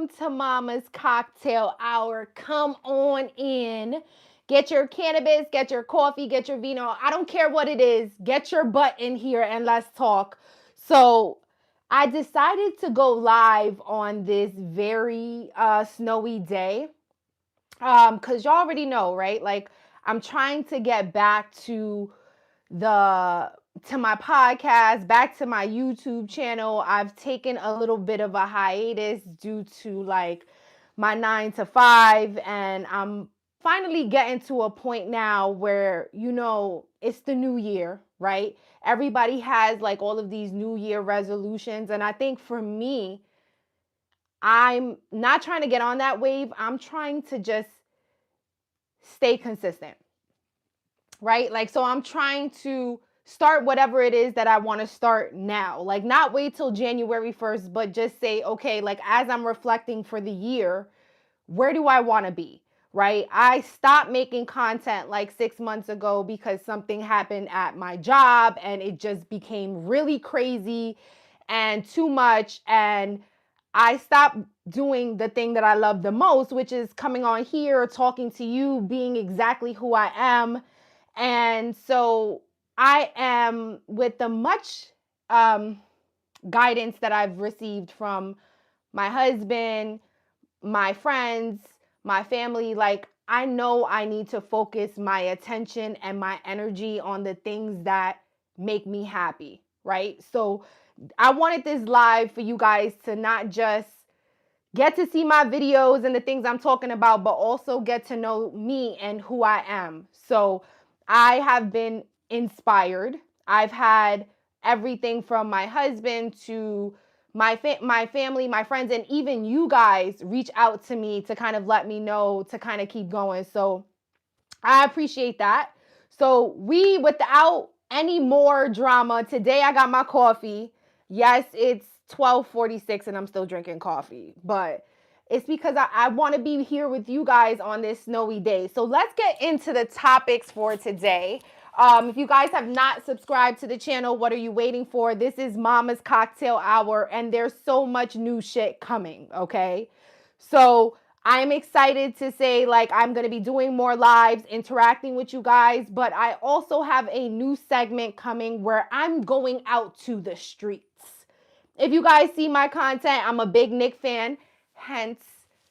welcome to Mama's Cocktail Hour. Come on in. Get your cannabis, get your coffee, get your vino. I don't care what it is. Get your butt in here and let's talk. So, I decided to go live on this very snowy day. Cuz y'all already know, right? Like I'm trying to get back the to my podcast, back to my YouTube channel. I've taken a little bit of a hiatus due to like my 9 to 5, and I'm finally getting to a point now where it's the new year, right? Everybody has like all of these new year resolutions, and I think for me, I'm not trying to get on that wave. I'm trying to just stay consistent, right? Like, so I'm trying to start whatever it is that I want to start now. Like, not wait till January 1st, but just say, okay, like, as I'm reflecting for the year, where do I want to be? Right? I stopped making content like 6 months ago because something happened at my job and it just became really crazy and too much. And I stopped doing the thing that I love the most, which is coming on here, talking to you, being exactly who I am. And so I am, with the much guidance that I've received from my husband, my friends, my family, like I know I need to focus my attention and my energy on the things that make me happy, right? So I wanted this live for you guys to not just get to see my videos and the things I'm talking about, but also get to know me and who I am. So I have been inspired. I've had everything from my husband to my family, my friends, and even you guys reach out to me to kind of let me know to kind of keep going. So I appreciate that. So without any more drama, today I got my coffee. Yes, it's 12:46 and I'm still drinking coffee, but it's because I want to be here with you guys on this snowy day. So let's get into the topics for today. If you guys have not subscribed to the channel, what are you waiting for? This is Mama's Cocktail Hour, and there's so much new shit coming, okay? So I'm excited to say, like, I'm going to be doing more lives, interacting with you guys, but I also have a new segment coming where I'm going out to the streets. If you guys see my content, I'm a big Nick fan, hence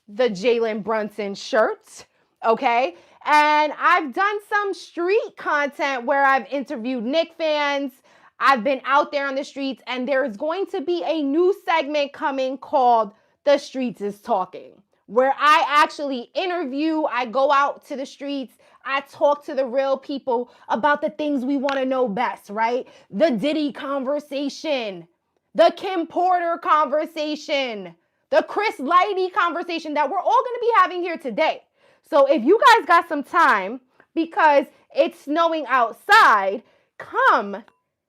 the Jalen Brunson shirt, okay? And I've done some street content where I've interviewed Nick fans. I've been out there on the streets, and there's going to be a new segment coming called The Streets is Talking, where I actually interview, I go out to the streets, I talk to the real people about the things we want to know best, right? The Diddy conversation, the Kim Porter conversation, the Chris Lighty conversation that we're all going to be having here today. So if you guys got some time, because it's snowing outside, come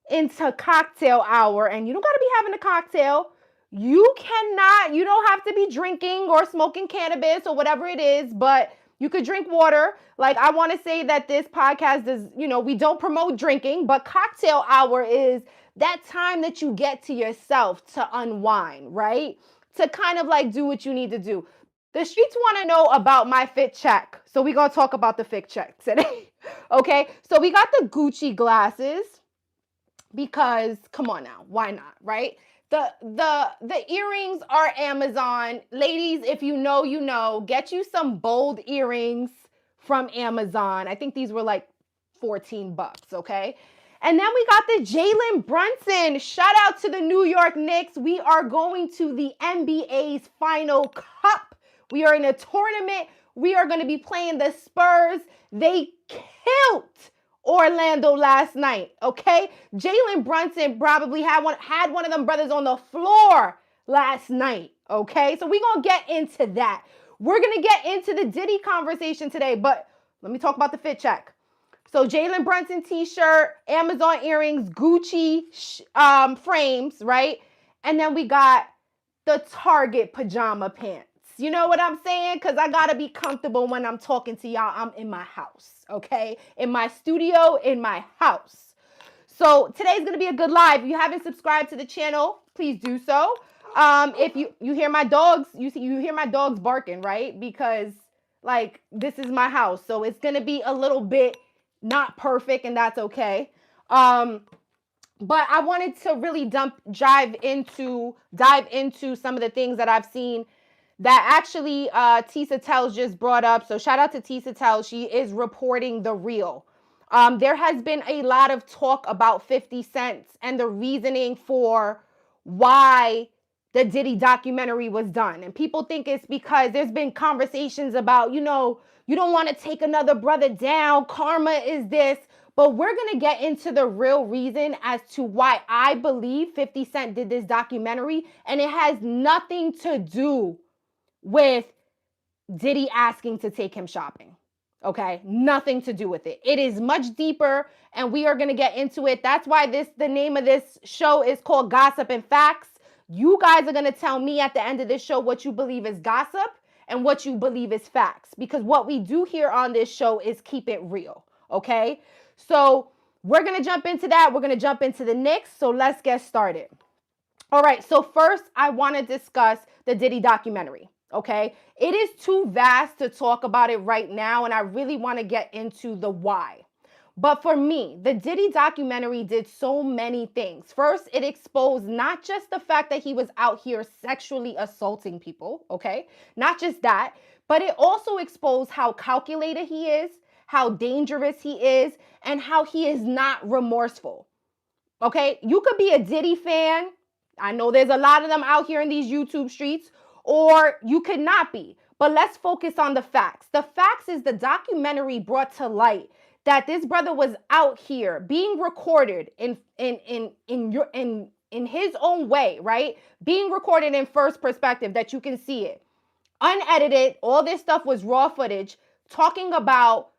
into cocktail hour, and you don't got to be having a cocktail. You don't have to be drinking or smoking cannabis or whatever it is, but you could drink water. Like, I want to say that this podcast is, we don't promote drinking, but cocktail hour is that time that you get to yourself to unwind, right? To kind of like do what you need to do. The streets want to know about my fit check. So we're going to talk about the fit check today. Okay. So we got the Gucci glasses because come on now, why not, right? The earrings are Amazon. Ladies, if you know, you know, get you some bold earrings from Amazon. I think these were like $14, okay? And then we got the Jalen Brunson. Shout out to the New York Knicks. We are going to the NBA's Final Cup. We are in a tournament. We are going to be playing the Spurs. They killed Orlando last night, okay? Jalen Brunson probably had one of them brothers on the floor last night, okay? So we're going to get into that. We're going to get into the Diddy conversation today, but let me talk about the fit check. So Jalen Brunson t-shirt, Amazon earrings, Gucci frames, right? And then we got the Target pajama pants. You know what I'm saying? Because I got to be comfortable when I'm talking to y'all. I'm in my house, okay? In my studio, in my house. So today's going to be a good live. If you haven't subscribed to the channel, please do so. If you hear my dogs, you hear my dogs barking, right? Because like this is my house, so it's gonna be a little bit not perfect, and that's okay. Um, but I wanted to really dive into some of the things that I've seen that actually Tisa Tells just brought up. So shout out to Tisa Tells. She is reporting the real. There has been a lot of talk about 50 Cent and the reasoning for why the Diddy documentary was done. And people think it's because there's been conversations about, you don't want to take another brother down. Karma is this. But we're going to get into the real reason as to why I believe 50 Cent did this documentary. And it has nothing to do with Diddy asking to take him shopping. Okay, nothing to do with it. It is much deeper, and we are going to get into it. That's why the name of this show is called Gossip and Facts. You guys are going to tell me at the end of this show what you believe is gossip and what you believe is facts, because what we do here on this show is keep it real. Okay, so we're going to jump into that. We're going to jump into the Knicks. So let's get started. All right, so first I want to discuss the Diddy documentary. Okay, it is too vast to talk about it right now, and I really want to get into the why. But for me, the Diddy documentary did so many things. First, it exposed not just the fact that he was out here sexually assaulting people, okay? Not just that, but it also exposed how calculated he is, how dangerous he is, and how he is not remorseful, okay? You could be a Diddy fan. I know there's a lot of them out here in these YouTube streets, or you could not be. But let's focus on the facts. The facts is the documentary brought to light that this brother was out here being recorded in his own way, right? Being recorded in first perspective, that you can see it. Unedited, all this stuff was raw footage, talking about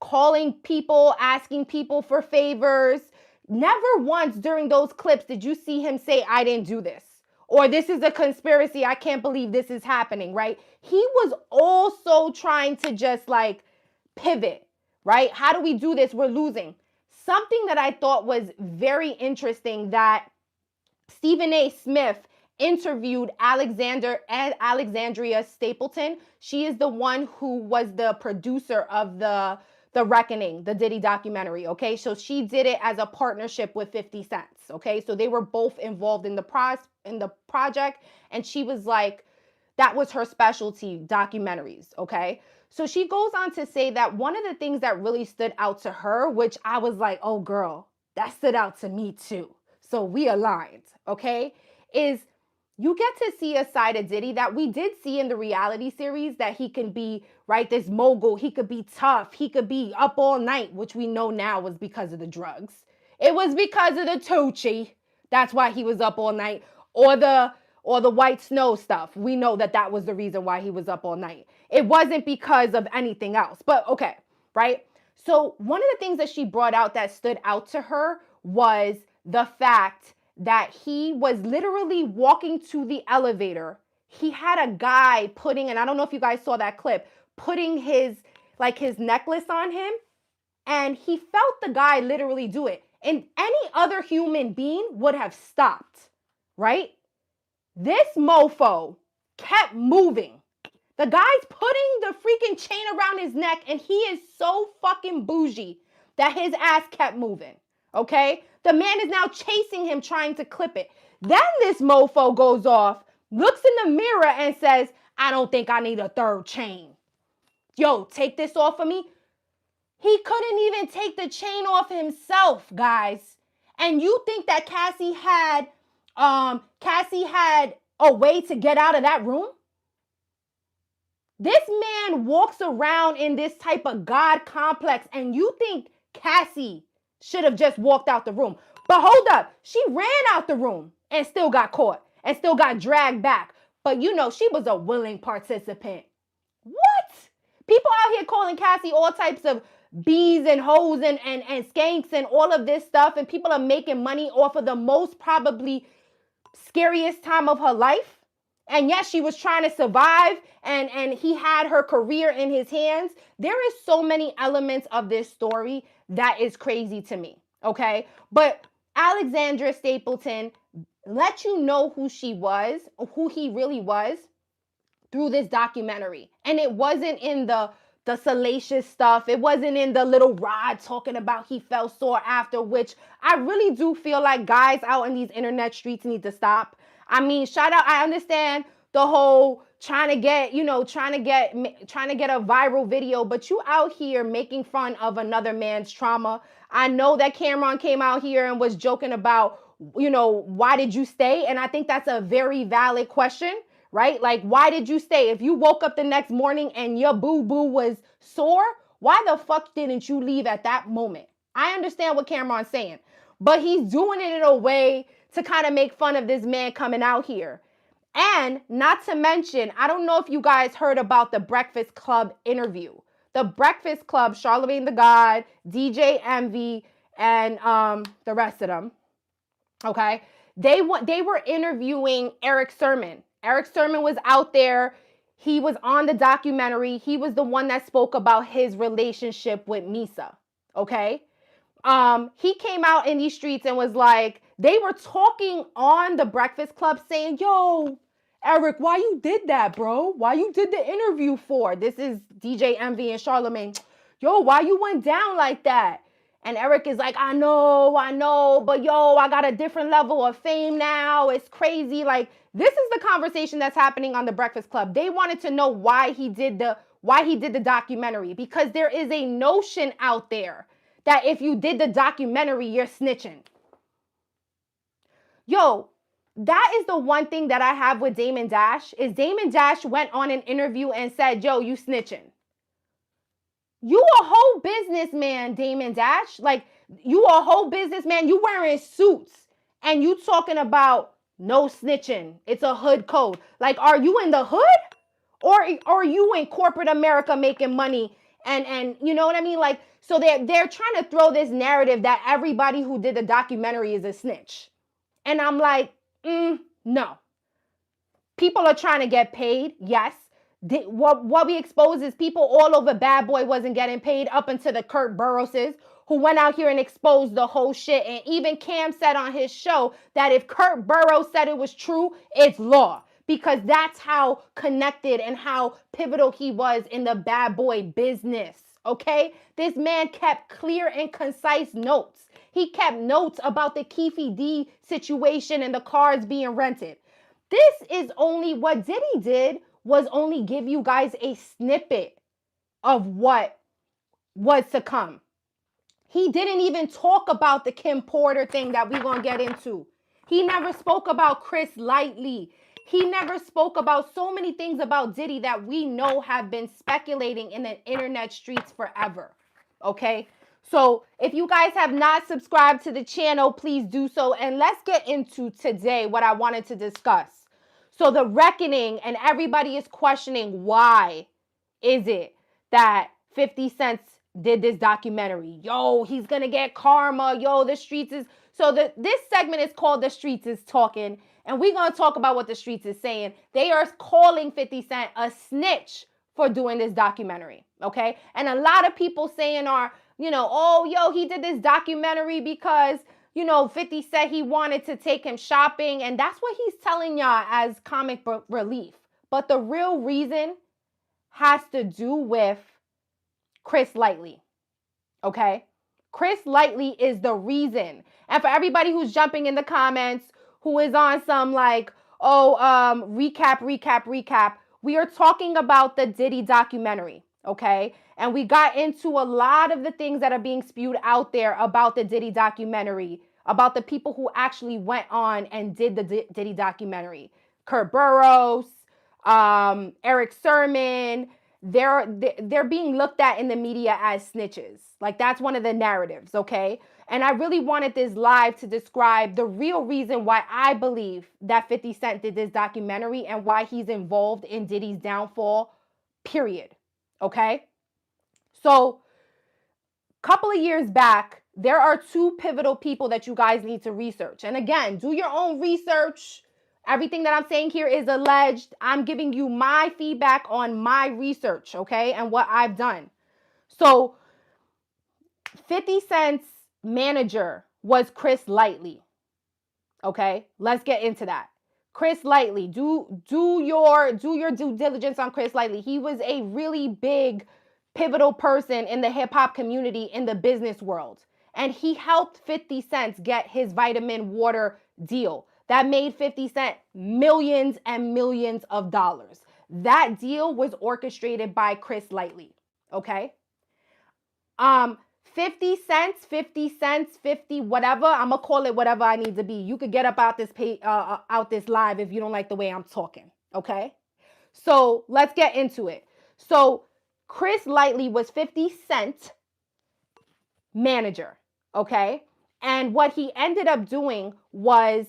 calling people, asking people for favors. Never once during those clips did you see him say, I didn't do this, or this is a conspiracy, I can't believe this is happening, right? He was also trying to just like pivot, right? How do we do this? We're losing. Something that I thought was very interesting, that Stephen A. Smith interviewed Alexandria Stapleton. She is the one who was the producer of the Reckoning, the Diddy documentary, okay? So she did it as a partnership with 50 Cent, okay? So they were both involved in the project, and she was like, that was her specialty, documentaries, okay? So she goes on to say that one of the things that really stood out to her, which I was like, oh girl, that stood out to me too. So we aligned, okay? Is you get to see a side of Diddy that we did see in the reality series, that he can be, right, this mogul, he could be tough, he could be up all night, which we know now was because of the drugs. It was because of the Tucci. That's why he was up all night. Or the white snow stuff. We know that was the reason why he was up all night. It wasn't because of anything else. But okay, right? So one of the things that she brought out that stood out to her was the fact that he was literally walking to the elevator. He had a guy putting, and I don't know if you guys saw that clip, putting his necklace on him, and he felt the guy literally do it. And any other human being would have stopped, right? This mofo kept moving. The guy's putting the freaking chain around his neck, and he is so fucking bougie that his ass kept moving, okay? The man is now chasing him, trying to clip it. Then this mofo goes off, looks in the mirror, and says, I don't think I need a third chain. Yo, take this off of me. He couldn't even take the chain off himself, guys. And you think that Cassie had a way to get out of that room? This man walks around in this type of God complex, and you think Cassie should have just walked out the room. But hold up, she ran out the room and still got caught and still got dragged back. But you know, she was a willing participant. What? People out here calling Cassie all types of bees and hoes and skanks and all of this stuff, and people are making money off of the most probably scariest time of her life. And yes, she was trying to survive, and he had her career in his hands. There is so many elements of this story that is crazy to me, okay? But Alexandra Stapleton let you know who she was, who he really was through this documentary. And it wasn't in the salacious stuff. It wasn't in the little Rod talking about he felt sore after, which I really do feel like guys out in these internet streets need to stop. I mean, shout out, I understand the whole trying to get a viral video, but you out here making fun of another man's trauma. I know that Cameron came out here and was joking about, why did you stay? And I think that's a very valid question, right? Like, why did you stay? If you woke up the next morning and your boo-boo was sore, why the fuck didn't you leave at that moment? I understand what Cameron's saying, but he's doing it in a way to kind of make fun of this man coming out here. And not to mention, I don't know if you guys heard about the Breakfast Club interview. The Breakfast Club, Charlamagne the God, DJ Envy, and the rest of them, okay? They were interviewing Eric Sermon. Eric Sermon was out there. He was on the documentary. He was the one that spoke about his relationship with Misa, okay? He came out in these streets and was like, they were talking on the Breakfast Club saying, yo, Eric, why you did that, bro? Why you did the interview for? This is DJ Envy and Charlamagne. Yo, why you went down like that? And Eric is like, I know, but yo, I got a different level of fame now. It's crazy. Like, this is the conversation that's happening on the Breakfast Club. They wanted to know why he did the documentary, because there is a notion out there that if you did the documentary, you're snitching. Yo, that is the one thing that I have with Damon Dash, is Damon Dash went on an interview and said, yo, you snitching. You a whole businessman, Damon Dash. Like, you a whole businessman. You wearing suits and you talking about no snitching. It's a hood code. Like, are you in the hood? Or are you in corporate America making money? And you know what I mean? Like, so they're trying to throw this narrative that everybody who did the documentary is a snitch. And I'm like, no. People are trying to get paid, yes. What we expose is people all over Bad Boy wasn't getting paid, up until the Kurt Burroughses, who went out here and exposed the whole shit. And even Cam said on his show that if Kurt Burroughs said it was true, it's law. Because that's how connected and how pivotal he was in the Bad Boy business, okay? This man kept clear and concise notes. He kept notes about the Keefe D situation and the cars being rented. This is only what Diddy did, was only give you guys a snippet of what was to come. He didn't even talk about the Kim Porter thing that we're going to get into. He never spoke about Chris Lighty. He never spoke about so many things about Diddy that we know have been speculating in the internet streets forever. Okay? So if you guys have not subscribed to the channel, please do so. And let's get into today what I wanted to discuss. So the reckoning, and everybody is questioning, why is it that 50 Cent did this documentary? Yo, he's going to get karma. Yo, the streets is... So this segment is called The Streets is Talking. And we're going to talk about what the streets is saying. They are calling 50 Cent a snitch for doing this documentary. Okay? And a lot of people saying are, oh, yo, he did this documentary because... 50 said he wanted to take him shopping, and that's what he's telling y'all as comic relief. But the real reason has to do with Chris Lighty, okay? Chris Lighty is the reason. And for everybody who's jumping in the comments, who is on some like, recap, we are talking about the Diddy documentary, okay? And we got into a lot of the things that are being spewed out there about the Diddy documentary, about the people who actually went on and did the Diddy documentary. Kurt Burroughs, Eric Sermon, they're being looked at in the media as snitches. Like, that's one of the narratives, okay? And I really wanted this live to describe the real reason why I believe that 50 Cent did this documentary and why he's involved in Diddy's downfall, period, okay? So, a couple of years back, there are two pivotal people that you guys need to research. And again, do your own research. Everything that I'm saying here is alleged. I'm giving you my feedback on my research, okay, and what I've done. So, 50 Cent's manager was Chris Lighty. Okay, let's get into that. Chris Lighty, do your due diligence on Chris Lighty. He was a really big pivotal person in the hip hop community in the business world. And he helped 50 Cent get his vitamin water deal. That made 50 Cent millions and millions of dollars. That deal was orchestrated by Chris Lighty. Okay? 50 cents, 50 cents, 50 whatever. I'm gonna call it whatever I need to be. You could get up out this live if you don't like the way I'm talking. Okay? So let's get into it. So Chris Lighty was 50 Cent manager. Okay? And what he ended up doing was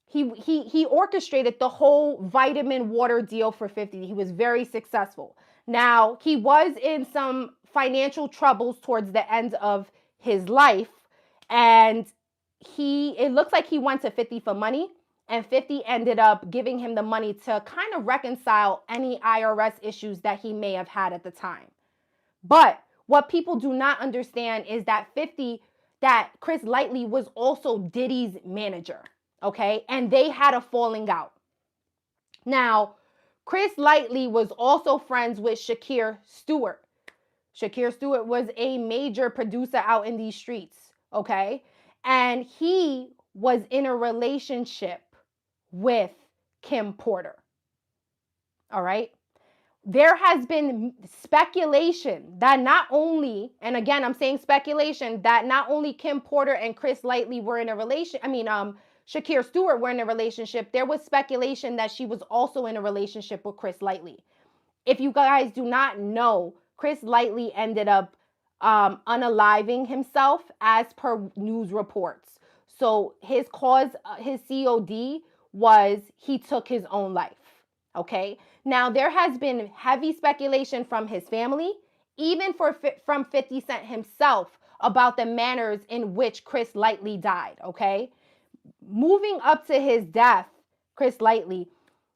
he orchestrated the whole vitamin water deal for 50. He was very successful. Now, he was in some financial troubles towards the end of his life, and it looks like he went to 50 for money, and 50 ended up giving him the money to kind of reconcile any IRS issues that he may have had at the time. But what people do not understand is that Chris Lighty was also Diddy's manager. Okay, and they had a falling out. Now, Chris Lighty was also friends with Shakir Stewart. Shakir Stewart was a major producer out in these streets, okay? And he was in a relationship with Kim Porter. All right? There has been speculation that not only, and again, I'm saying speculation, that not only Kim Porter and Chris Lighty were in a Shakir Stewart were in a relationship. There was speculation that she was also in a relationship with Chris Lighty. If you guys do not know, Chris Lighty ended up unaliving himself as per news reports. So his COD was he took his own life. Okay. Now there has been heavy speculation from his family, even from 50 Cent himself, about the manners in which Chris Lighty died. Okay. Moving up to his death, Chris Lighty,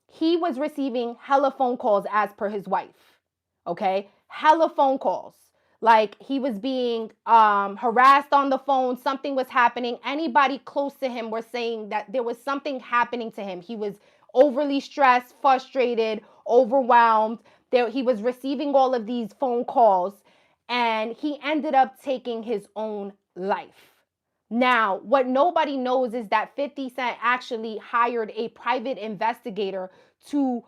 he was receiving hella phone calls as per his wife. Okay? Hella phone calls. Like he was being harassed on the phone. Something was happening. Anybody close to him were saying that there was something happening to him. He was overly stressed, frustrated, overwhelmed. He was receiving all of these phone calls, and he ended up taking his own life. Now, what nobody knows is that 50 Cent actually hired a private investigator to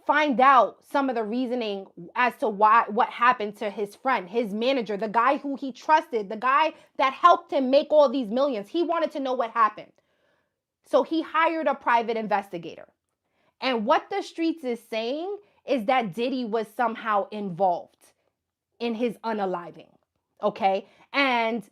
find out some of the reasoning as to what happened to his friend, his manager, the guy who he trusted, the guy that helped him make all these millions. He wanted to know what happened. So he hired a private investigator. And what the streets is saying is that Diddy was somehow involved in his unaliving. Okay? And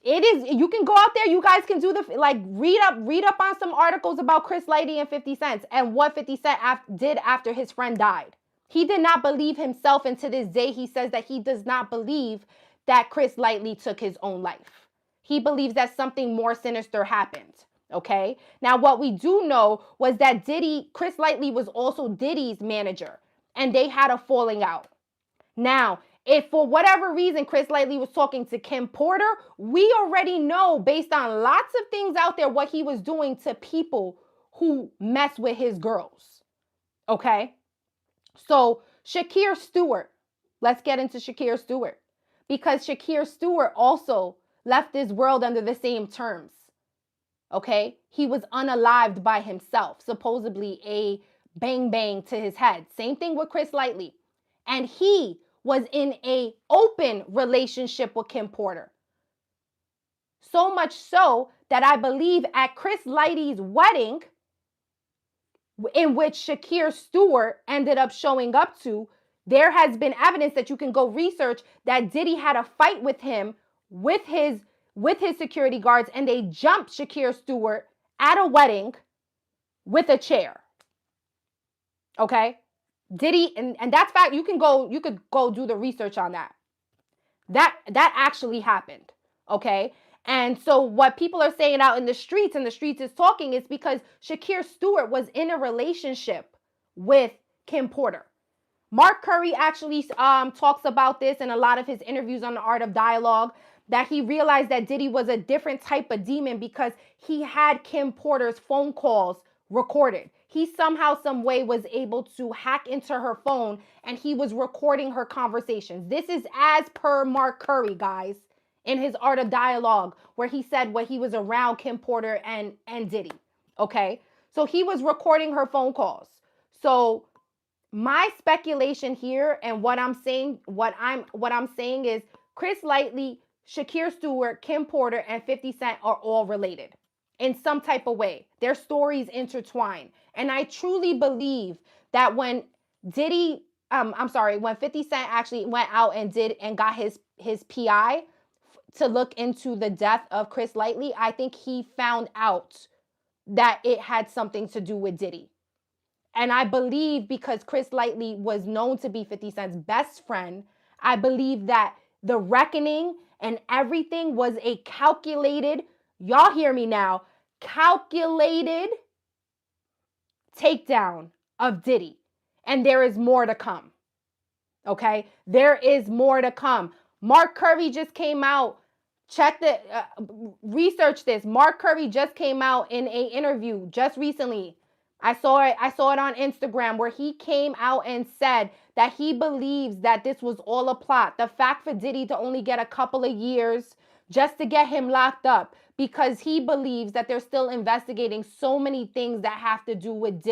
you can go out there, you guys can do read up on some articles about Chris Lighty and 50 Cent and what 50 Cent did after his friend died. He did not believe himself, and to this day he says that he does not believe that Chris Lighty took his own life. He believes that something more sinister happened. Okay? Now what we do know was that Chris Lighty was also Diddy's manager, and they had a falling out. Now, if for whatever reason Chris Lighty was talking to Kim Porter, we already know based on lots of things out there what he was doing to people who mess with his girls. Okay? So Shakir Stewart, let's get into Shakir Stewart, because Shakir Stewart also left this world under the same terms. Okay? He was unalived by himself, supposedly a bang bang to his head. Same thing with Chris Lighty. And he was in an open relationship with Kim Porter. So much so that I believe at Chris Lighty's wedding, in which Shakir Stewart ended up showing up to, there has been evidence that you can go research that Diddy had a fight with him with his security guards, and they jumped Shakir Stewart at a wedding with a chair. Okay? Diddy, and that's fact. You could go do the research on that. That actually happened. Okay? And so what people are saying out in the streets, and the streets is talking, is because Shakir Stewart was in a relationship with Kim Porter. Mark Curry actually talks about this in a lot of his interviews on the Art of Dialogue, that he realized that Diddy was a different type of demon because he had Kim Porter's phone calls recorded. He somehow, some way was able to hack into her phone and he was recording her conversations. This is as per Mark Curry, guys, in his Art of Dialogue, where he said when he was around Kim Porter and Diddy. Okay? So he was recording her phone calls. So my speculation here and what I'm saying is Chris Lighty, Shakir Stewart, Kim Porter, and 50 Cent are all related in some type of way. Their stories intertwine. And I truly believe that when when 50 Cent actually went out and got his PI to look into the death of Chris Lighty, I think he found out that it had something to do with Diddy. And I believe because Chris Lighty was known to be 50 Cent's best friend, I believe that the reckoning and everything was a calculated, y'all hear me now, calculated takedown of Diddy. And there is more to come. Okay? There is more to come. Mark Curry just came out. Research this. Mark Curry just came out in an interview just recently. I saw it on Instagram where he came out and said that he believes that this was all a plot. The fact for Diddy to only get a couple of years just to get him locked up, because he believes that they're still investigating so many things that have to do with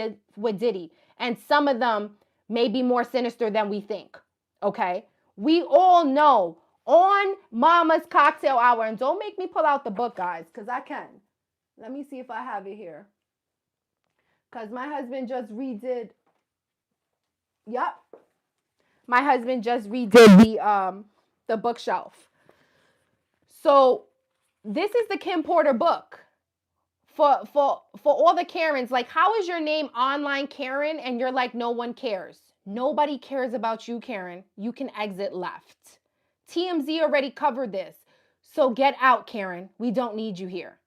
Diddy. And some of them may be more sinister than we think. Okay? We all know on Mama's Cocktail Hour, and don't make me pull out the book, guys, because I can. Let me see if I have it here. Because my husband just redid. Yep. My husband just redid the bookshelf. So this is the Kim Porter book. For all the Karens, like, how is your name online Karen and you're like, no one cares? Nobody cares about you, Karen. You can exit left. TMZ already covered this. So get out, Karen. We don't need you here.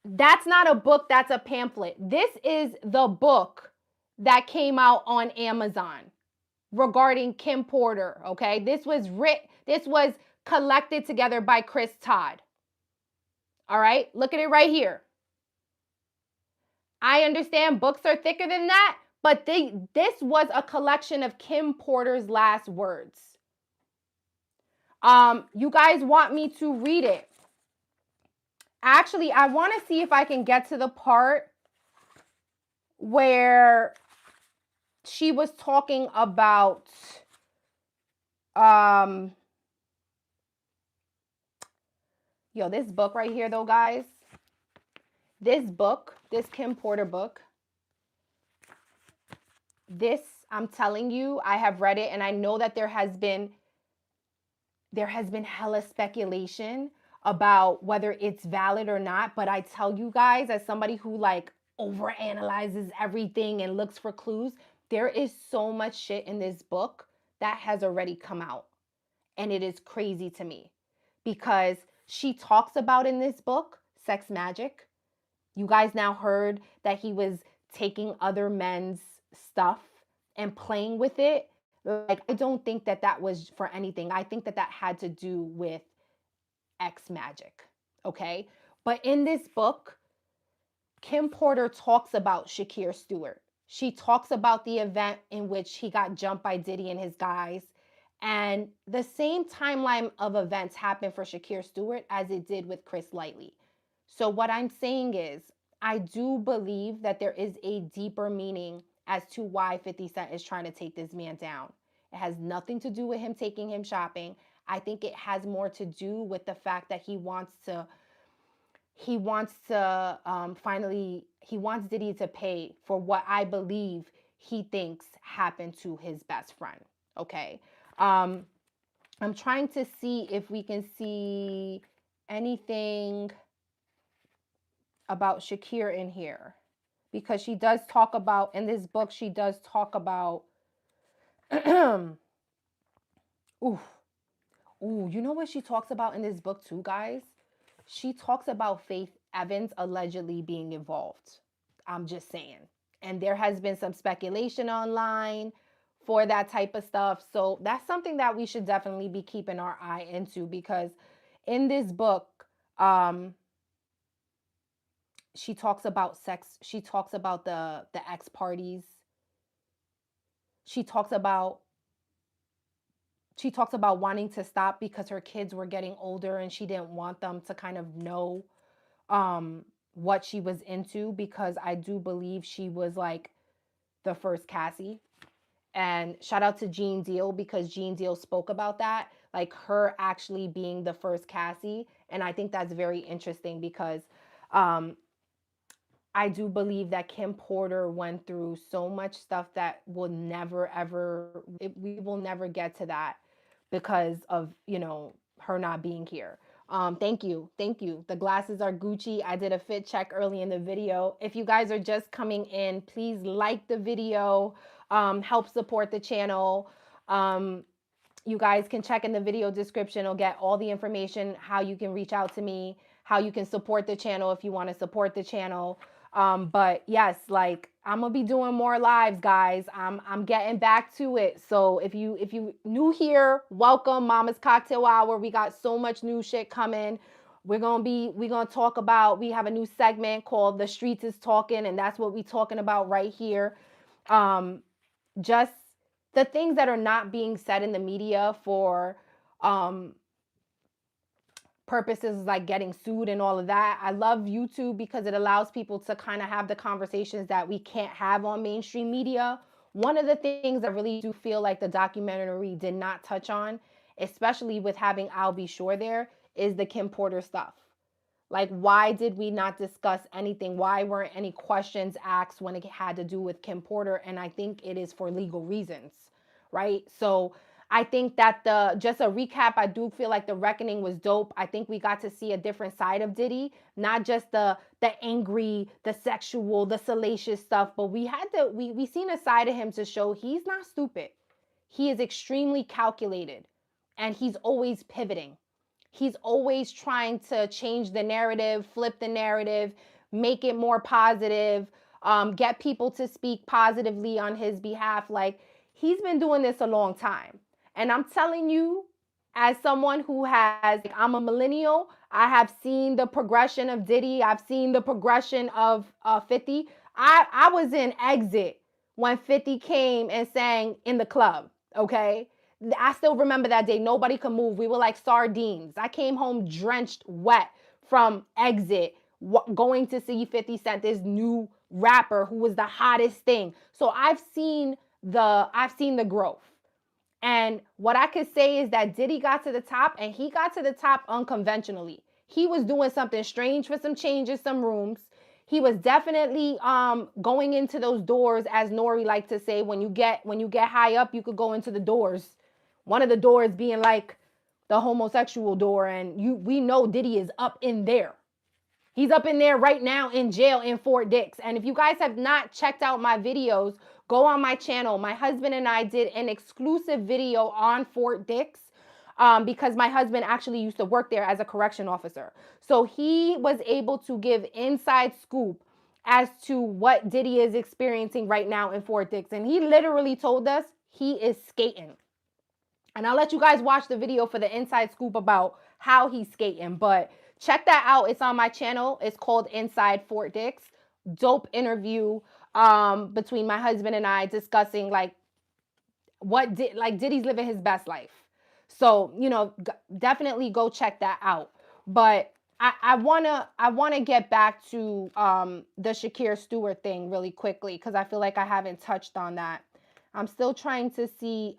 That's not a book, that's a pamphlet. This is the book that came out on Amazon regarding Kim Porter, okay? This was collected together by Chris Todd. All right? Look at it right here. I understand books are thicker than that, but this was a collection of Kim Porter's last words. You guys want me to read it? Actually, I want to see if I can get to the part where she was talking about this book right here though, guys. This Kim Porter book, I'm telling you, I have read it and I know that there has been hella speculation about whether it's valid or not, but I tell you guys, as somebody who like overanalyzes everything and looks for clues, there is so much shit in this book that has already come out. And it is crazy to me because she talks about in this book sex magic. You guys now heard that he was taking other men's stuff and playing with it. Like, I don't think that was for anything. I think that had to do with X magic, okay? But in this book, Kim Porter talks about Shakir Stewart. She talks about the event in which he got jumped by Diddy and his guys. And the same timeline of events happened for Shakir Stewart as it did with Chris Lighty. So what I'm saying is, I do believe that there is a deeper meaning as to why 50 Cent is trying to take this man down. It has nothing to do with him taking him shopping. I think it has more to do with the fact that he wants Diddy to pay for what I believe he thinks happened to his best friend. Okay. I'm trying to see if we can see anything about Shakir in here, because she does talk about, in this book, she does talk about, you know what she talks about in this book too, guys? She talks about Faith Evans allegedly being involved. I'm just saying. And there has been some speculation online for that type of stuff. So that's something that we should definitely be keeping our eye into, because in this book, she talks about sex. She talks about the ex parties. She talks about she talks about wanting to stop because her kids were getting older and she didn't want them to kind of know um what she was into, because I do believe she was like the first Cassie. And shout out to Gene Deal, because Gene Deal spoke about that, like her actually being the first Cassie. And I think that's very interesting because um I do believe that Kim Porter went through so much stuff that will never ever we will never get to that because of, her not being here. Thank you. Thank you. The glasses are Gucci. I did a fit check early in the video. If you guys are just coming in, please like the video, help support the channel. You guys can check in the video description. It'll get all the information, how you can reach out to me, how you can support the channel if you want to support the channel. But yes, like I'm gonna be doing more lives, guys. I'm getting back to it. So if you new here, welcome. Mama's Cocktail Hour. We got so much new shit coming. We're gonna talk about, we have a new segment called The Streets is Talking, and that's what we talking about right here. Just the things that are not being said in the media for um purposes like getting sued and all of that. I love YouTube because it allows people to kind of have the conversations that we can't have on mainstream media. One of the things I really do feel like the documentary did not touch on, especially with having I'll Be Sure there, is the Kim Porter stuff. Like, why did we not discuss anything? Why weren't any questions asked when it had to do with Kim Porter? And I think it is for legal reasons, right? So I think that just a recap, I do feel like The Reckoning was dope. I think we got to see a different side of Diddy, not just the angry, the sexual, the salacious stuff, but we seen a side of him to show he's not stupid. He is extremely calculated, and he's always pivoting. He's always trying to change the narrative, flip the narrative, make it more positive, get people to speak positively on his behalf. Like, he's been doing this a long time. And I'm telling you, as someone who has, like, I'm a millennial, I have seen the progression of Diddy. I've seen the progression of 50. I was in Exit when 50 came and sang in the club, okay? I still remember that day. Nobody could move. We were like sardines. I came home drenched, wet from Exit, going to see 50 Cent, this new rapper who was the hottest thing. So I've seen the growth. And what I could say is that Diddy got to the top, and he got to the top unconventionally. He was doing something strange for some changes, some rooms. He was definitely going into those doors, as Nori liked to say. When you get high up, you could go into the doors. One of the doors being like the homosexual door, and we know Diddy is up in there. He's up in there right now in jail in Fort Dix. And if you guys have not checked out my videos, go on my channel. My husband and I did an exclusive video on Fort Dix because my husband actually used to work there as a correction officer. So he was able to give inside scoop as to what Diddy is experiencing right now in Fort Dix. And he literally told us he is skating. And I'll let you guys watch the video for the inside scoop about how he's skating. But check that out. It's on my channel. It's called Inside Fort Dix. Dope interview between my husband and I discussing like Diddy's living his best life. So, definitely go check that out. But I wanna get back to the Shakir Stewart thing really quickly, because I feel like I haven't touched on that. I'm still trying to see.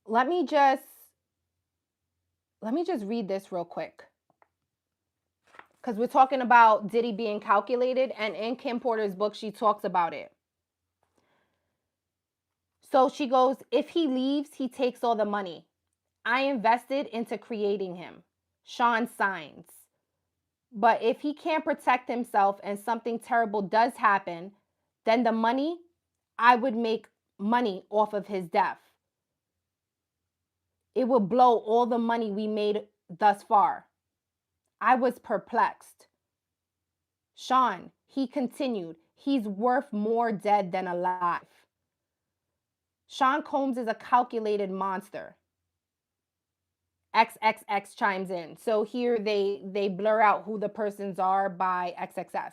Let me just read this real quick, because we're talking about Diddy being calculated, and in Kim Porter's book, she talks about it. So she goes, if he leaves, he takes all the money. I invested into creating him. Sean signs. But if he can't protect himself and something terrible does happen, then the money, I would make money off of his death. It would blow all the money we made thus far. I was perplexed. Sean, he continued, he's worth more dead than alive. Sean Combs is a calculated monster. XXX chimes in. So here they blur out who the persons are by XXS.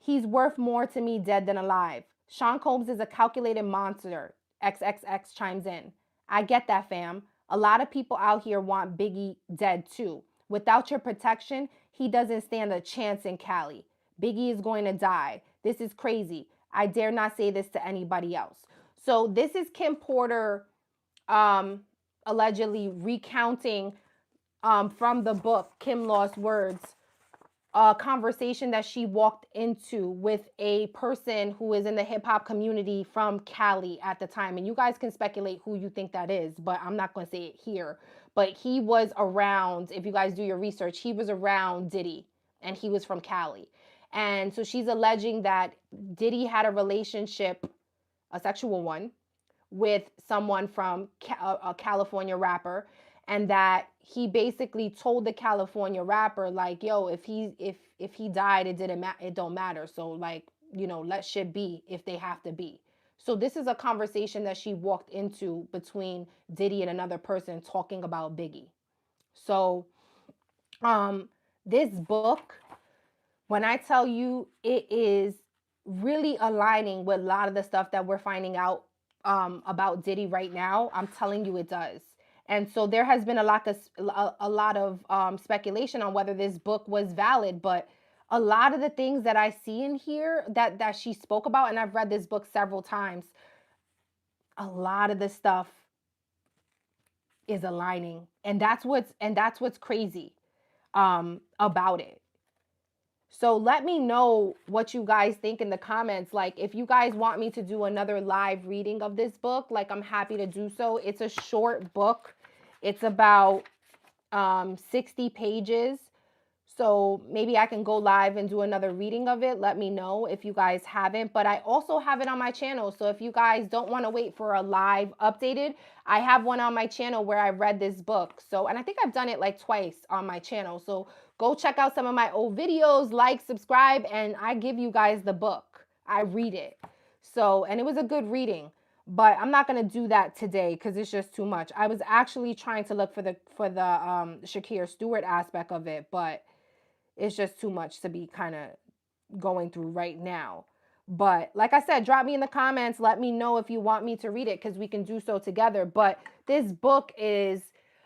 He's worth more to me dead than alive. Sean Combs is a calculated monster. XXX chimes in. I get that, fam. A lot of people out here want Biggie dead too. Without your protection, he doesn't stand a chance in Cali. Biggie is going to die. This is crazy. I dare not say this to anybody else. So this is Kim Porter allegedly recounting from the book Kim Lost Words, a conversation that she walked into with a person who is in the hip hop community from Cali at the time. And you guys can speculate who you think that is, but I'm not going to say it here. But he was around, if you guys do your research, he was around Diddy and he was from Cali. And so she's alleging that Diddy had a relationship, a sexual one, with someone from a California rapper, and that he basically told the California rapper, like, yo, if he died, it don't matter. So, like, you know, let shit be if they have to be. So this is a conversation that she walked into between Diddy and another person talking about Biggie. So this book, when I tell you, it is really aligning with a lot of the stuff that we're finding out about Diddy right now. I'm telling you, it does. And so there has been a lot of speculation on whether this book was valid, but a lot of the things that I see in here that she spoke about, and I've read this book several times, a lot of the stuff is aligning, and that's what's crazy about it. So let me know what you guys think in the comments. Like, if you guys want me to do another live reading of this book, like, I'm happy to do so. It's a short book. It's about 60 pages. So maybe I can go live and do another reading of it. Let me know if you guys haven't. But I also have it on my channel. So if you guys don't want to wait for a live updated, I have one on my channel where I read this book. So, and I think I've done it like twice on my channel. So go check out some of my old videos, like, subscribe, and I give you guys the book. I read it. So, and it was a good reading. But I'm not going to do that today because it's just too much. I was actually trying to look for the Shakir Stewart aspect of it, but it's just too much to be kind of going through right now. But like I said, drop me in the comments. Let me know if you want me to read it because we can do so together. But this book is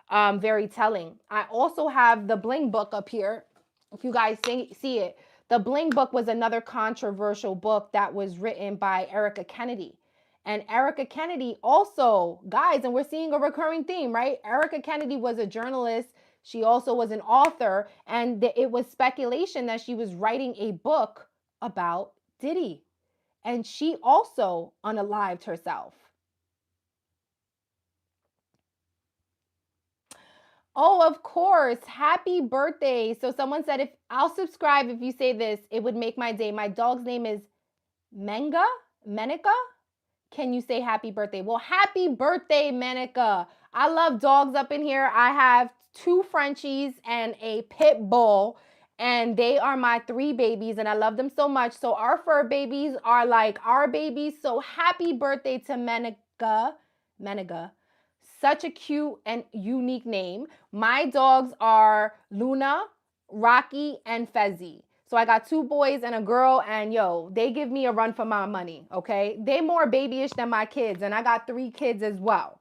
very telling. I also have the Bling book up here. If you guys see it, the Bling book was another controversial book that was written by Erica Kennedy. And Erica Kennedy also, guys, and we're seeing a recurring theme, right? Erica Kennedy was a journalist. She also was an author, and it was speculation that she was writing a book about Diddy. And she also unalived herself. Oh, of course. Happy birthday. So someone said, if I'll subscribe if you say this, it would make my day. My dog's name is Menica. Can you say happy birthday? Well, happy birthday, Menica. I love dogs up in here. I have 2 Frenchies and a pit bull, and they are my 3 babies, and I love them so much. So our fur babies are like our babies. So happy birthday to Menica. Such a cute and unique name. My dogs are Luna, Rocky, and Fezzy. So I got 2 boys and a girl, and yo, they give me a run for my money, okay? They more babyish than my kids, and I got 3 kids as well.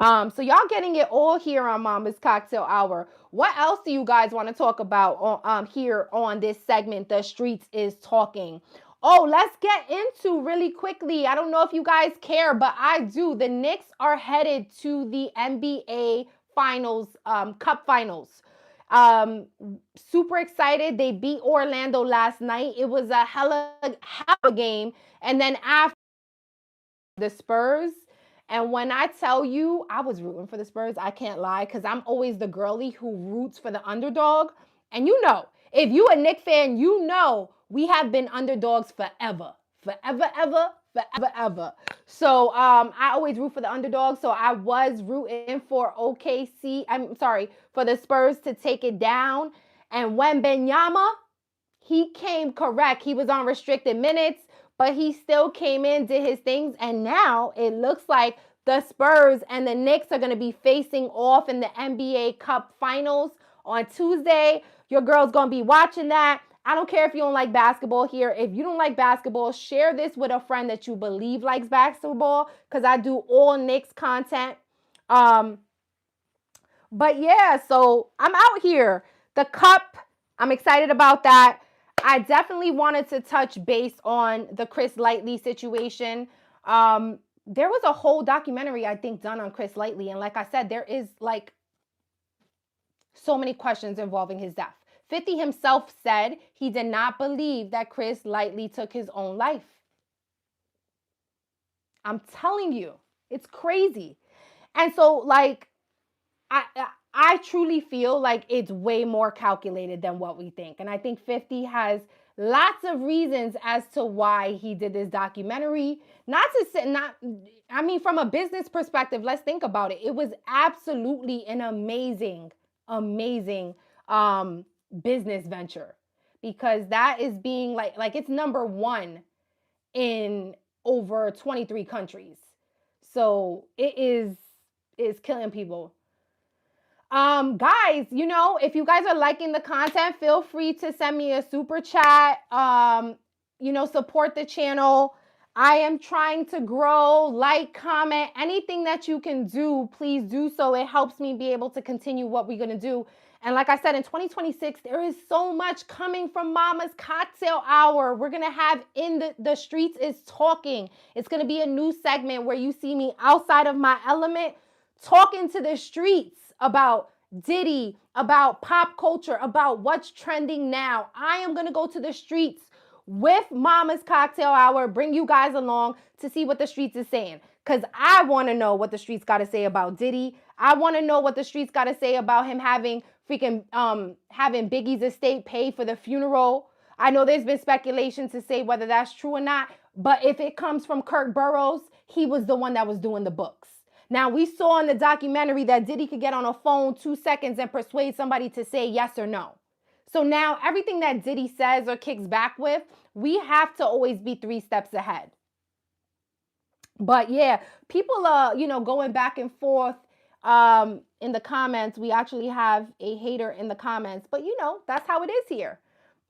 So y'all getting it all here on Mama's Cocktail Hour. What else do you guys want to talk about here on this segment, The Streets is Talking? Oh, let's get into really quickly. I don't know if you guys care, but I do. The Knicks are headed to the NBA Finals, Cup Finals. Super excited. They beat Orlando last night. It was a hell of a game. And then after, the Spurs. And when I tell you, I was rooting for the Spurs, I can't lie, because I'm always the girly who roots for the underdog. And you know, if you a Knicks fan, you know we have been underdogs forever. Forever. So I always root for the underdog. So I was rooting for for the Spurs to take it down. And when Benyama, he came correct. He was on restricted minutes, but he still came in, did his things, and now it looks like the Spurs and the Knicks are going to be facing off in the NBA Cup Finals on Tuesday. Your girl's going to be watching that. I don't care if you don't like basketball here. If you don't like basketball, share this with a friend that you believe likes basketball, because I do all Knicks content. But yeah, so I'm out here. The Cup, I'm excited about that. I definitely wanted to touch base on the Chris Lighty situation. There was a whole documentary, I think, done on Chris Lighty. And like I said, there is like so many questions involving his death. 50 himself said he did not believe that Chris Lighty took his own life. I'm telling you, it's crazy. And so, like, I truly feel like it's way more calculated than what we think. And I think 50 has lots of reasons as to why he did this documentary. From a business perspective, let's think about it. It was absolutely an amazing business venture, because that is being like it's number one in over 23 countries. So it is killing people. Guys, if you guys are liking the content, feel free to send me a super chat. Support the channel. I am trying to grow, like, comment, anything that you can do, please do so. It helps me be able to continue what we're going to do. And like I said, in 2026, there is so much coming from Mama's Cocktail Hour. We're going to have In the Streets is Talking. It's going to be a new segment where you see me outside of my element, talking to the streets about Diddy, about pop culture, about what's trending now. I am going to go to the streets with Mama's Cocktail Hour, bring you guys along to see what the streets is saying. Because I want to know what the streets got to say about Diddy. I want to know what the streets got to say about him having Biggie's estate pay for the funeral. I know there's been speculation to say whether that's true or not. But if it comes from Kirk Burrows, he was the one that was doing the books. Now, we saw in the documentary that Diddy could get on a phone 2 seconds and persuade somebody to say yes or no. So now everything that Diddy says or kicks back with, we have to always be 3 steps ahead. But yeah, people are, going back and forth in the comments. We actually have a hater in the comments, but that's how it is here.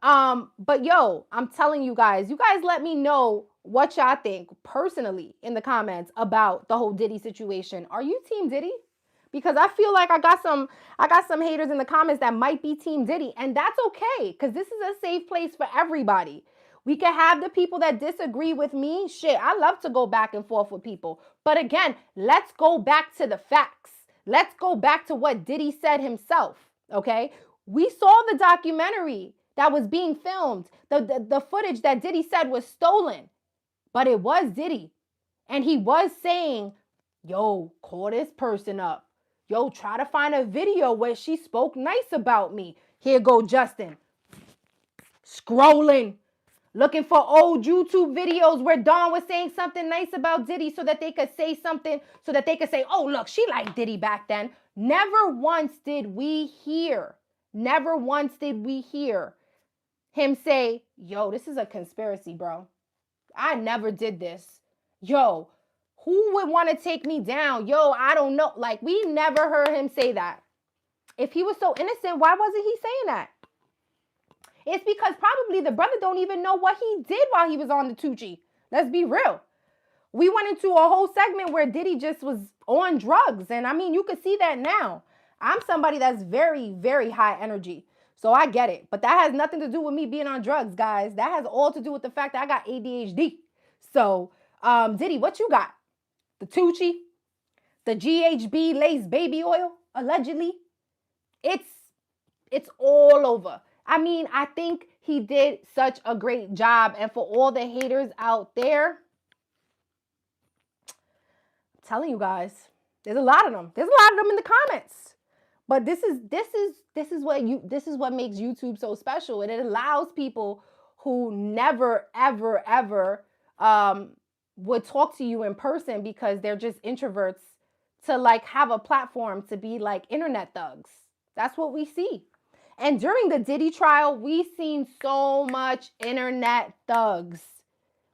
But yo, I'm telling you guys let me know what y'all think personally in the comments about the whole Diddy situation. Are you team Diddy? Because I feel like I got some haters in the comments that might be team Diddy, and that's okay, because this is a safe place for everybody. We can have the people that disagree with me. Shit, I love to go back and forth with people. But again, let's go back to the facts. Let's go back to what Diddy said himself, okay? We saw the documentary that was being filmed. The footage that Diddy said was stolen. But it was Diddy. And he was saying, yo, call this person up. Yo, try to find a video where she spoke nice about me. Here go Justin. Scrolling. Looking for old YouTube videos where Dawn was saying something nice about Diddy so that they could say something, so that they could say, oh, look, she liked Diddy back then. Never once did we hear him say, yo, this is a conspiracy, bro. I never did this. Yo, who would want to take me down? Yo, I don't know. Like, we never heard him say that. If he was so innocent, why wasn't he saying that? It's because probably the brother don't even know what he did while he was on the Tucci. Let's be real. We went into a whole segment where Diddy just was on drugs. And I mean, you could see that now. I'm somebody that's very, very high energy. So I get it. But that has nothing to do with me being on drugs, guys. That has all to do with the fact that I got ADHD. So, Diddy, what you got? The Tucci? The GHB laced baby oil, allegedly? It's all over. I mean, I think he did such a great job. And for all the haters out there, I'm telling you guys, there's a lot of them. There's a lot of them in the comments. But this is what makes YouTube so special. And it allows people who never, ever, ever would talk to you in person because they're just introverts to like have a platform to be like internet thugs. That's what we see. And during the Diddy trial, we seen so much internet thugs,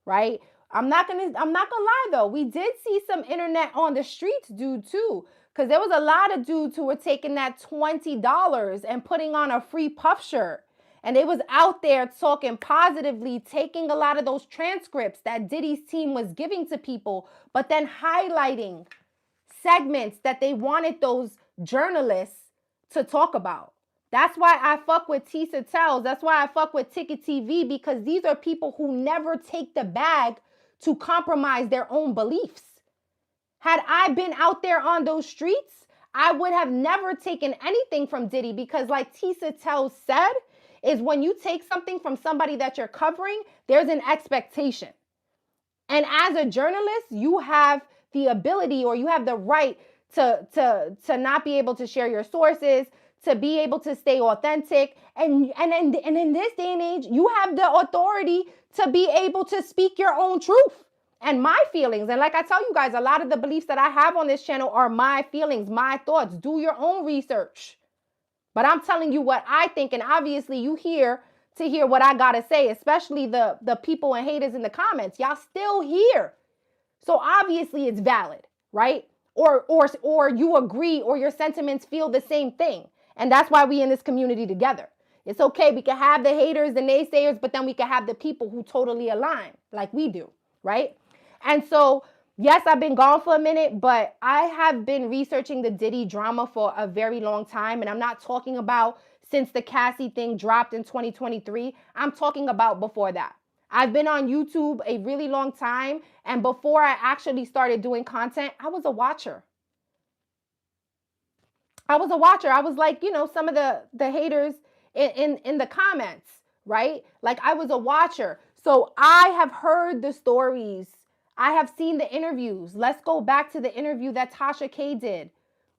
right? I'm not gonna lie though. We did see some internet on the streets dude too. Because there was a lot of dudes who were taking that $20 and putting on a free puff shirt. And they was out there talking positively, taking a lot of those transcripts that Diddy's team was giving to people, but then highlighting segments that they wanted those journalists to talk about. That's why I fuck with Tisa Tells. That's why I fuck with Ticket TV, because these are people who never take the bag to compromise their own beliefs. Had I been out there on those streets, I would have never taken anything from Diddy, because like Tisa Tells said, is when you take something from somebody that you're covering, there's an expectation. And as a journalist, you have the ability, or you have the right to not be able to share your sources, to be able to stay authentic. And in this day and age, you have the authority to be able to speak your own truth and my feelings. And like I tell you guys, a lot of the beliefs that I have on this channel are my feelings, my thoughts. Do your own research. But I'm telling you what I think, and obviously you here to hear what I gotta say, especially the people and haters in the comments. Y'all still here. So obviously it's valid, right? Or you agree, or your sentiments feel the same thing. And that's why we in this community together. It's okay. We can have the haters, the naysayers, but then we can have the people who totally align like we do, right? And so, yes, I've been gone for a minute, but I have been researching the Diddy drama for a very long time. And I'm not talking about since the Cassie thing dropped in 2023. I'm talking about before that. I've been on YouTube a really long time. And before I actually started doing content, I was a watcher. I was like, some of the haters in the comments, right? Like I was a watcher. So I have heard the stories. I have seen the interviews. Let's go back to the interview that Tasha K did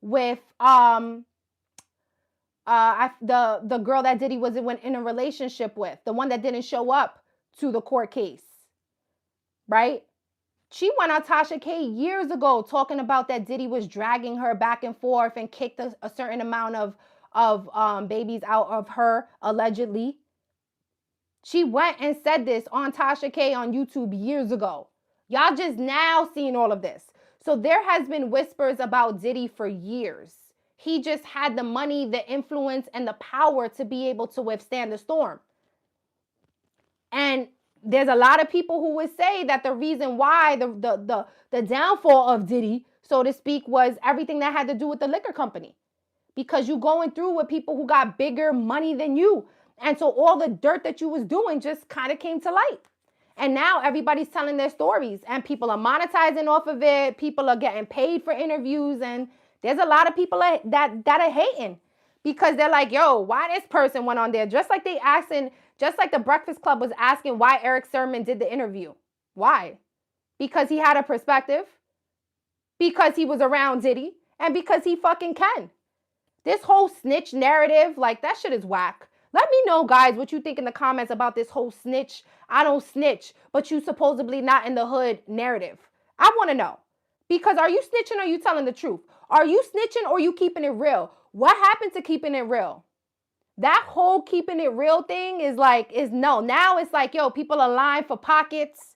with the girl that Diddy was in a relationship with, the one that didn't show up to the court case, right? She went on Tasha K years ago talking about that Diddy was dragging her back and forth and kicked a certain amount of babies out of her, allegedly. She went and said this on Tasha K on YouTube years ago. Y'all just now seeing all of this. So there has been whispers about Diddy for years. He just had the money, the influence, and the power to be able to withstand the storm. And there's a lot of people who would say that the reason why the downfall of Diddy, so to speak, was everything that had to do with the liquor company. Because you going through with people who got bigger money than you. And so all the dirt that you was doing just kind of came to light. And now everybody's telling their stories and people are monetizing off of it. People are getting paid for interviews. And there's a lot of people that are hating because they're like, yo, why this person went on there? Just like the Breakfast Club was asking why Eric Sermon did the interview. Why? Because he had a perspective, because he was around Diddy, and because he fucking can. This whole snitch narrative, like that shit is whack. Let me know, guys, what you think in the comments about this whole snitch. I don't snitch, but you supposedly not in the hood narrative. I want to know. Because are you snitching or are you telling the truth? Are you snitching or are you keeping it real? What happened to keeping it real? That whole keeping it real thing is no. Now it's like, yo, people are lying for pockets.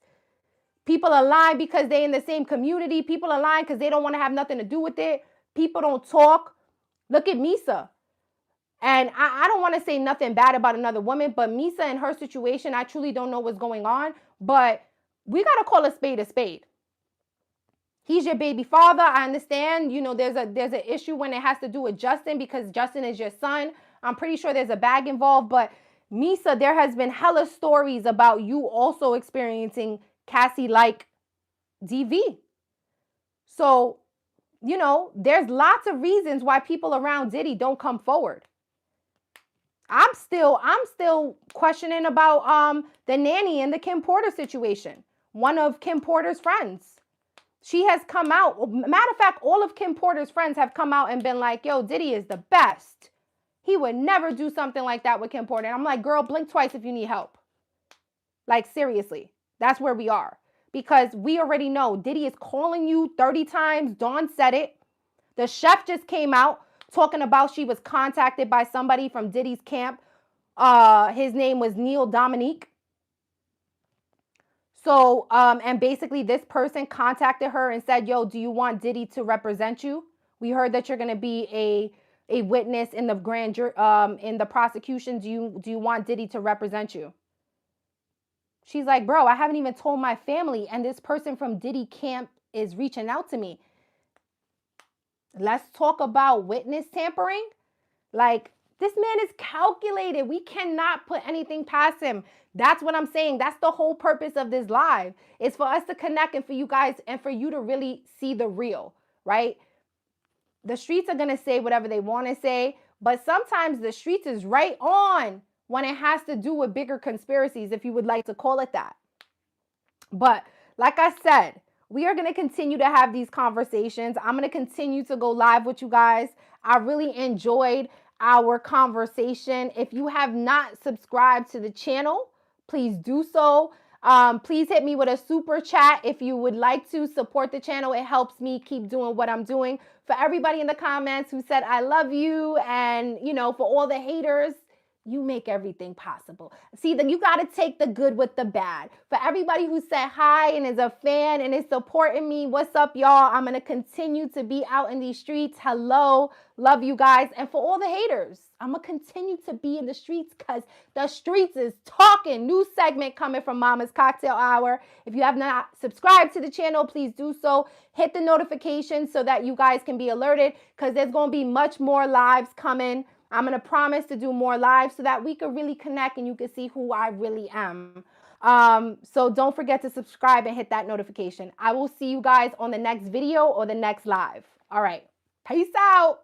People are lying because they in the same community. People are lying because they don't want to have nothing to do with it. People don't talk. Look at Misa. And I don't want to say nothing bad about another woman, but Misa and her situation, I truly don't know what's going on. But we got to call a spade a spade. He's your baby father. I understand, there's an issue when it has to do with Justin because Justin is your son. I'm pretty sure there's a bag involved. But Misa, there has been hella stories about you also experiencing Cassie-like DV. So, there's lots of reasons why people around Diddy don't come forward. I'm still questioning about the nanny and the Kim Porter situation. One of Kim Porter's friends. She has come out. Matter of fact, all of Kim Porter's friends have come out and been like, yo, Diddy is the best. He would never do something like that with Kim Porter. And I'm like, girl, blink twice if you need help. Like, seriously. That's where we are. Because we already know Diddy is calling you 30 times. Dawn said it. The chef just came out talking about she was contacted by somebody from Diddy's camp. His name was Neil Dominique. So, and basically this person contacted her and said, yo, do you want Diddy to represent you? We heard that you're going to be a witness in the grand jury, in the prosecution. Do you want Diddy to represent you? She's like, bro, I haven't even told my family, and this person from Diddy camp is reaching out to me. Let's talk about witness tampering. Like, this man is calculated. We cannot put anything past him. That's what I'm saying. That's the whole purpose of this live. It's for us to connect and for you guys and for you to really see the real, right? The streets are going to say whatever they want to say, but sometimes the streets is right on when it has to do with bigger conspiracies, if you would like to call it that. But like I said, we are going to continue to have these conversations. I'm going to continue to go live with you guys. I really enjoyed our conversation. If you have not subscribed to the channel, please do so. Please hit me with a super chat if you would like to support the channel. It helps me keep doing what I'm doing. For everybody in the comments who said I love you, and you know, for all the haters, you make everything possible. See, you got to take the good with the bad. For everybody who said hi and is a fan and is supporting me, what's up, y'all? I'm going to continue to be out in these streets. Hello. Love you guys. And for all the haters, I'm going to continue to be in the streets because the streets is talking. New segment coming from Mama's Cocktail Hour. If you have not subscribed to the channel, please do so. Hit the notification so that you guys can be alerted because there's going to be much more lives coming. I'm going to promise to do more lives so that we can really connect and you can see who I really am. So don't forget to subscribe and hit that notification. I will see you guys on the next video or the next live. All right. Peace out.